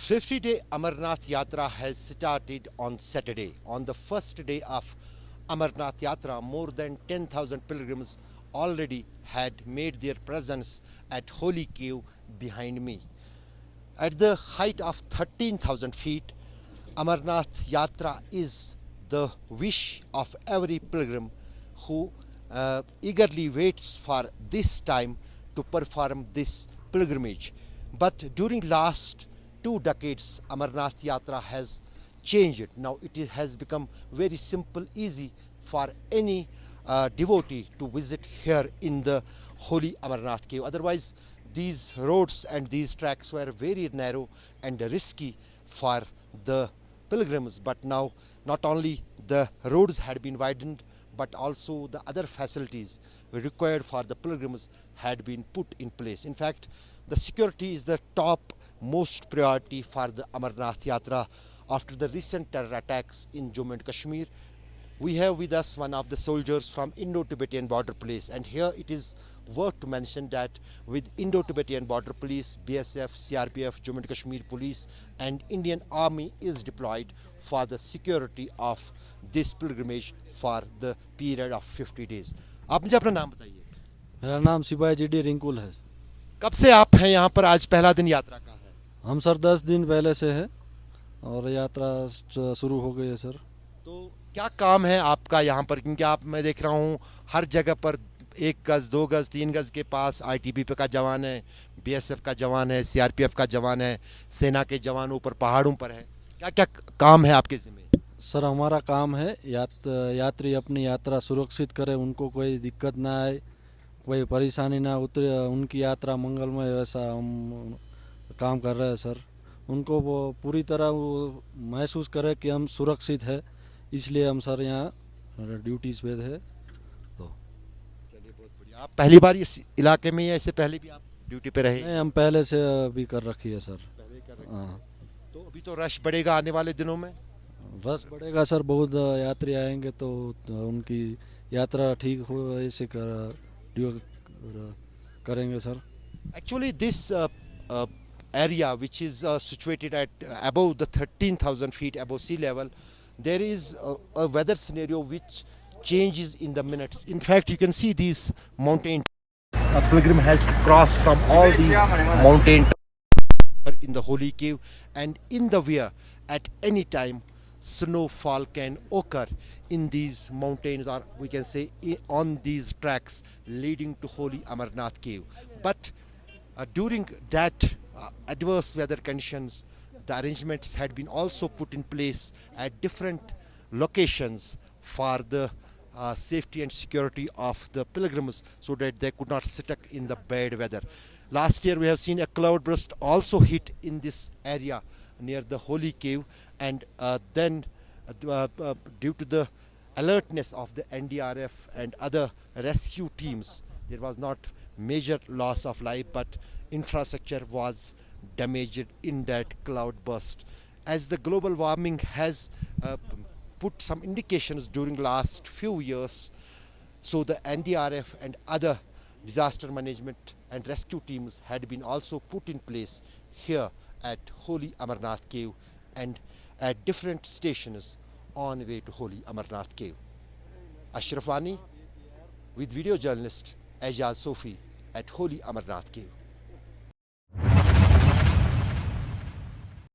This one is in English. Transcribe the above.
50-day Amarnath Yatra has started on Saturday. On the first day of Amarnath Yatra, more than 10,000 pilgrims already had made their presence at Holy Cave behind me. At the height of 13,000 feet, Amarnath Yatra is the wish of every pilgrim who eagerly waits for this time to perform this pilgrimage. But during last 2 decades, Amarnath Yatra has changed. Now has become very simple, easy for any devotee to visit here in the holy Amarnath cave. Otherwise, these roads and these tracks were very narrow and risky for the pilgrims. But now not only the roads had been widened, but also the other facilities required for the pilgrims had been put in place. In fact, the security is the top most priority for the Amarnath Yatra after the recent terror attacks in Jammu and Kashmir. We have with us one of the soldiers from Indo-Tibetan Border Police, and here it is worth to mention that with Indo-Tibetan Border Police, BSF, CRPF, Jammu and Kashmir Police and Indian Army is deployed for the security of this pilgrimage for the period of 50 days. आप मुझे अपना नाम बताइए। मेरा नाम सिपाही GD रिंकुल है। कब से आप हैं यहाँ पर? आज पहला दिन यात्रा का है। हम सर 10 दिन पहले से है और यात्रा शुरू हो गई है सर। तो क्या काम है आपका यहाँ पर? क्योंकि आप, मैं देख रहा हूँ हर जगह पर 1 गज 2 गज 3 गज के पास ITBP का जवान है, BSF का जवान है, CRPF का जवान है, सेना के जवान ऊपर पहाड़ों पर है। क्या क्या काम है आपके जिम्मे? सर हमारा काम है यात्री अपनी यात्रा सुरक्षित करे, उनको कोई दिक्कत ना आए, कोई परेशानी ना उतरे, उनकी यात्रा मंगलमय, वैसा हम काम कर रहे हैं सर। उनको वो पूरी तरह वो महसूस करे कि हम सुरक्षित है, इसलिए हम सर यहाँ ड्यूटीज पे थे। तो चलिए, बहुत बढ़िया। आप पहली बार इस इलाके में या इससे पहले भी आप ड्यूटी पे रहे? नहीं, हम पहले से भी कर रखी है सर। पहले कर रहे। हाँ, तो अभी तो रश बढ़ेगा आने वाले दिनों में? रस बढ़ेगा सर, बहुत यात्री आएंगे तो उनकी यात्रा ठीक हो ऐसे करेंगे sir. Actually, this area which is situated at above the 13,000 feet above sea level, there is a weather scenario which changes in the minutes. In fact, you can see these mountains. A pilgrim has to cross from all these mountains in the holy cave, and in the way at any time snowfall can occur in these mountains, or we can say on these tracks leading to holy Amarnath cave. But during that adverse weather conditions, the arrangements had been also put in place at different locations for the safety and security of the pilgrims, so that they could not stuck in the bad weather. Last year we have seen a cloudburst also hit in this area near the holy cave, and then due to the alertness of the NDRF and other rescue teams, there was not major loss of life, but infrastructure was damaged in that cloudburst. As the global warming has put some indications during last few years, so the NDRF and other disaster management and rescue teams had been also put in place here at Holy Amarnath Cave and at different stations on way to Holy Amarnath Cave. Ashraf Wani with video journalist Ejaz Sofi at Holy Amarnath Cave.